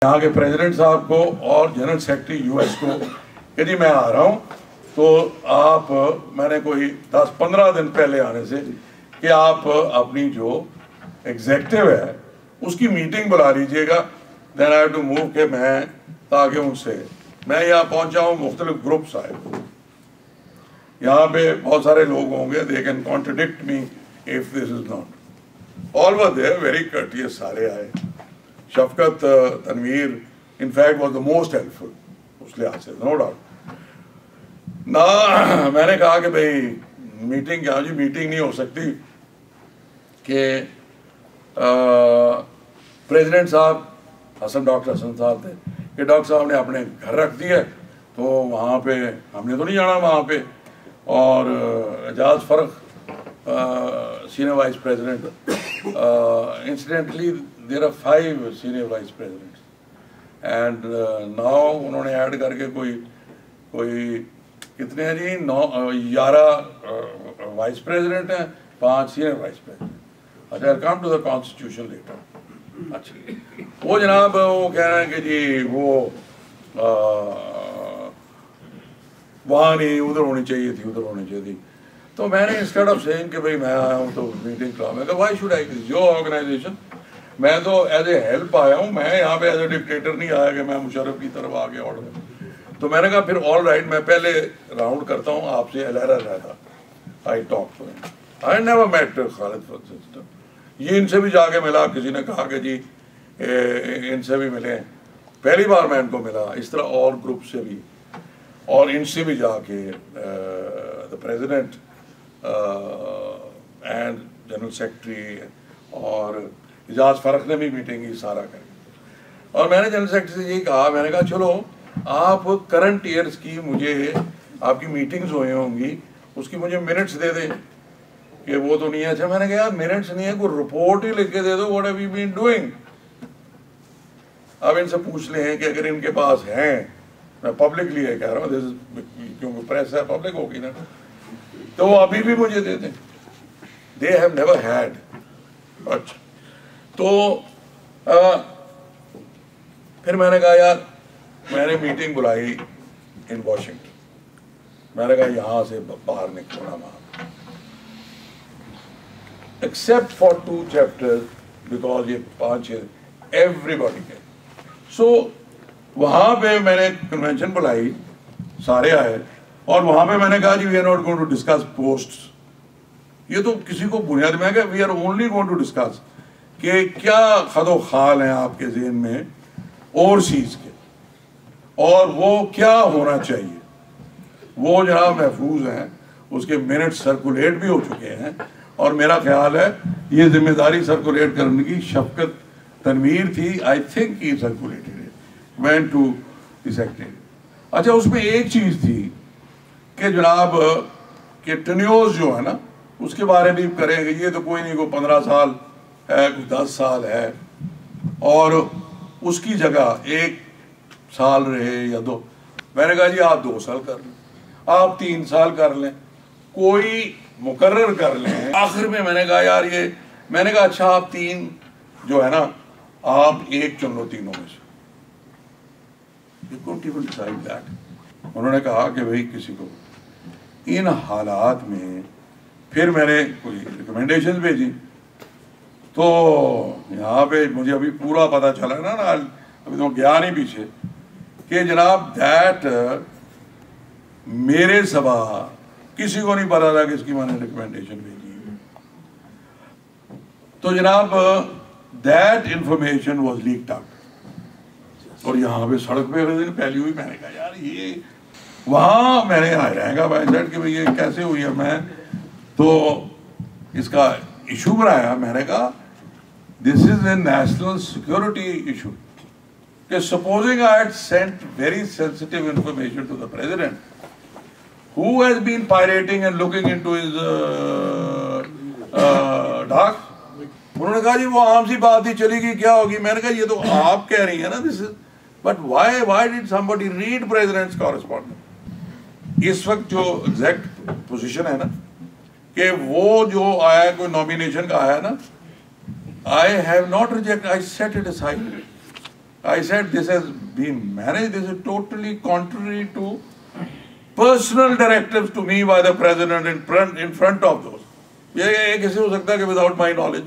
यहाँ के प्रेसिडेंट साहब को और जनरल सेक्रेटरी यूएस को कि जी मैं आ रहा हूँ, तो आप मैंने कोई 10-15 दिन पहले आने से कि आप अपनी जो एग्जेक्टिव है उसकी मीटिंग बुला लीजिएगा। Then I have to move के मैं ताकि उनसे मैं यहाँ पहुँचा हूँ, मुख्तलिफ ग्रुप्स आए, यहाँ पे बहुत सारे लोग होंगे, they can contradict me if this is not. All were there very courteous, सारे आए। Shafqat Tanveer in fact was the most helpful उस लिहाज से, नो डाउट ना। मैंने कहा कि भाई मीटिंग क्या जी, मीटिंग नहीं हो सकती कि प्रेसिडेंट साहब डॉक्टर हसन साहब थे कि डॉक्टर साहब ने अपने घर रख दिया, तो वहाँ पे हमने तो नहीं जाना वहाँ पे। और एजाज फ़र्क senior vice president, incidentally there are 5 senior vice presidents and now उन्होंने ऐड करके कोई कितने हैं जी, 11 वाइस प्रेसिडेंट हैं, 5 सीनियर वाइस प्रेसिडेंट। अच्छा, I come to the constitution letter. अच्छा, वो जनाब वो कह रहे हैं कि जी वो वहाँ नहीं, उधर होनी चाहिए थी, उधर होनी चाहिए थी। तो मैंने इंस्टेड ऑफ सेइंग कि भाई मैं आया हूँ तो मीटिंग करा, मैं कहा why should I this your organisation, मैं तो एज ए हेल्प आया हूँ, मैं यहाँ पे एज ए डिक्टेटर नहीं आया कि मैं मुशर्रफ की तरफ आ गया ऑर्डर। तो मैंने कहा फिर ऑल राइट, मैं पहले राउंड करता हूँ आपसे, अलहरा रहता। I talk to him, I never met Khalid system. ये इनसे भी जाके मिला, किसी ने कहा कि जी इनसे भी मिले, पहली बार मैं इनको मिला। इस तरह और ग्रुप से भी, और इनसे भी जाके the president and general secretary और एजाज फ़र्क ने भी मीटिंग की सारा करी। और मैंने जनरल सेक्रेटरी से यही कहा, मैंने कहा चलो आप करंट ईयर्स की मुझे आपकी मीटिंग्स हुई होंगी उसकी मुझे मिनट्स दे दें कि वो तो नहीं है। अच्छा, मैंने कहा यार मिनट्स नहीं है, कोई रिपोर्ट ही लिख के दे दो, what have you been doing. अब इनसे पूछ लें कि अगर इनके पास हैं, मैं पब्लिकली ये कह रहा हूँ, क्योंकि प्रेस है, पब्लिक होगी ना, तो वो अभी भी मुझे दे दें। They have never had. अच्छा, तो फिर मैंने कहा यार, मैंने मीटिंग बुलाई इन वॉशिंगटन। मैंने कहा यहाँ से बाहर निकलना वहाँ, एक्सेप्ट फॉर 2 चैप्टर्स, बिकॉज ये 5 एवरीबॉडी के। सो वहाँ पे मैंने कन्वेंशन बुलाई, सारे आए, और वहाँ पे मैंने कहा जी we are not going to discuss posts. ये तो किसी को बुनियाद में है, we are only going to discuss कि क्या खदो खाल हैं आपके ज़हन में ओवरसीज के, और वो क्या होना चाहिए। वो जनाब महफूज हैं, उसके मिनट्स सर्कुलेट भी हो चुके हैं, और मेरा ख्याल है ये जिम्मेदारी सर्कुलेट करने की शफकत तनवीर थी। I think he circulated went to the secretary. अच्छा, उसमें एक चीज़ थी कि जनाब के टेन्योर्स जो है ना, उसके बारे में करेंगे। ये तो कोई नहीं, कोई 15 साल है, कोई 10 साल है, और उसकी जगह 1 साल रहे या 2। मैंने कहा जी आप 2 साल कर लें, आप 3 साल कर लें, कोई मुकर्रर कर लें। आखिर में मैंने कहा यार ये, मैंने कहा अच्छा आप 3 जो है ना, आप 1 चुन लो तीनों में से। You couldn't even decide that. उन्होंने कहा कि भाई किसी को इन हालात में, फिर मैंने कोई रिकमेंडेशन भेजी, तो यहाँ पे मुझे अभी पूरा पता चला ना, अभी तो गया नहीं पीछे, कि जनाब दैट मेरे सभा किसी को नहीं पता था कि इसकी मैंने रिकमेंडेशन भेजी। तो जनाब that information was leaked out, और यहाँ पे सड़क पे अगले दिन फैली हुई। मैंने कहा यार ये, वहाँ मैंने रहेगा भाई सेट कि भाई ये कैसे हुई है। मैं तो इसका इशू बनाया, मैंने कहा this is a national security issue, कि supposing I had sent very sensitive information to the president who has been pirating and looking into his डाक। उन्होंने कहा जी वो आम सी बात ही चलेगी, क्या होगी। मैंने कहा ये तो आप कह रही है ना, this is, but why did somebody read president's correspondent. इस वक्त जो एग्जैक्ट पोजीशन है ना, कि वो जो आया, कोई नॉमिनेशन का आया ना, I have not rejected, I set it aside. I said this has been managed. This is totally contrary to personal directives to me by the president in front of those. ये कैसे हो सकता है कि without my knowledge?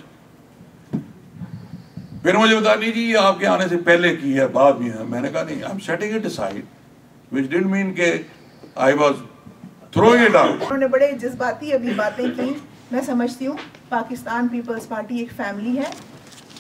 फिर मुझे बता नहीं जी आपके आने से पहले की है बाद में है. मैंने कहा नहीं, I'm setting it aside, which didn't mean कि I was throwing it out. उन्होंने बड़े जज्बाती अभी बातें की. मैं समझती हूँ पाकिस्तान पीपल्स पार्टी एक फैमिली है.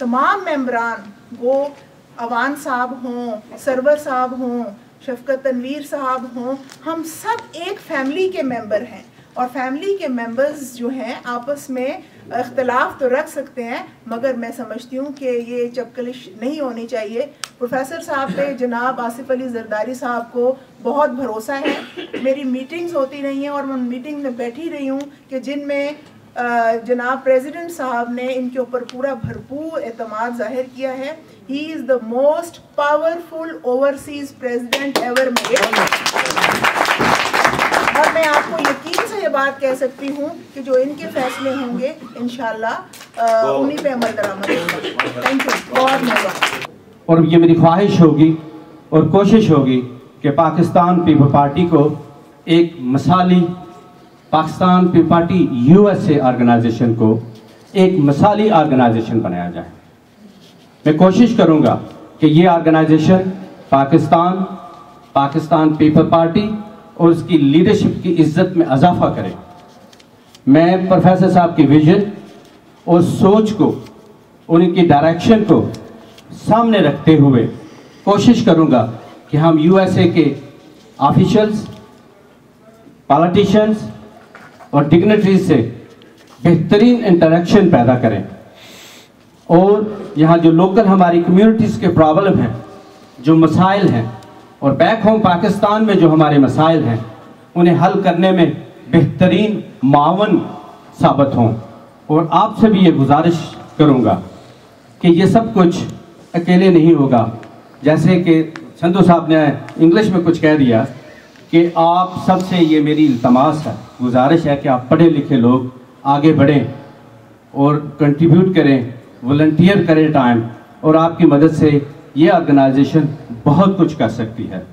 तमाम मेंबरान वो अवान साहब हों, सरवर साहब हों, शफकत तनवीर साहब हों, हम सब एक फैमिली के मेंबर हैं. और फैमिली के मेंबर्स जो हैं आपस में इख्तलाफ तो रख सकते हैं, मगर मैं समझती हूँ कि ये चपकलिश नहीं होनी चाहिए. प्रोफेसर साहब पे जनाब आसिफ अली जरदारी साहब को बहुत भरोसा है. मेरी मीटिंग्स होती रही हैं और मैं उन मीटिंग में बैठी रही हूँ कि जिनमें जनाब प्रेसिडेंट साहब ने इनके ऊपर पूरा भरपूर एतमाद जाहिर किया है. He is the most powerful overseas president ever made. और मैं आपको यकीन से ये बात कह सकती हूँ कि जो इनके फैसले होंगे इंशाल्लाह उन्हीं पे अमल दरामद होगा. थैंक यू, बहुत धन्यवाद. और ये मेरी ख्वाहिश होगी और कोशिश होगी कि पाकिस्तान पीपल पार्टी को एक मिसाली, Pakistan people party USA organisation को एक मिसाली ऑर्गेनाइजेशन बनाया जाए. मैं कोशिश करूंगा कि ये ऑर्गेनाइजेशन पाकिस्तान पीपल पार्टी और उसकी लीडरशिप की इज्जत में इजाफा करे. मैं प्रोफेसर साहब की विजन और सोच को, उनकी डायरेक्शन को सामने रखते हुए कोशिश करूंगा कि हम USA के ऑफिशियल्स, पॉलिटिशियंस और डिग्नेटरीज से बेहतरीन इंटरेक्शन पैदा करें और यहाँ जो लोकल हमारी कम्युनिटीज़ के प्रॉब्लम हैं, जो मसाइल हैं, और बैक होम पाकिस्तान में जो हमारे मसाइल हैं, उन्हें हल करने में बेहतरीन मावन साबित हों. और आपसे भी ये गुजारिश करूँगा कि ये सब कुछ अकेले नहीं होगा. जैसे कि संधू साहब ने इंग्लिश में कुछ कह दिया कि आप सबसे ये मेरी इल्तमास है, गुजारिश है कि आप पढ़े लिखे लोग आगे बढ़ें और कंट्रीब्यूट करें, वॉलंटियर करें टाइम, और आपकी मदद से ये ऑर्गेनाइजेशन बहुत कुछ कर सकती है.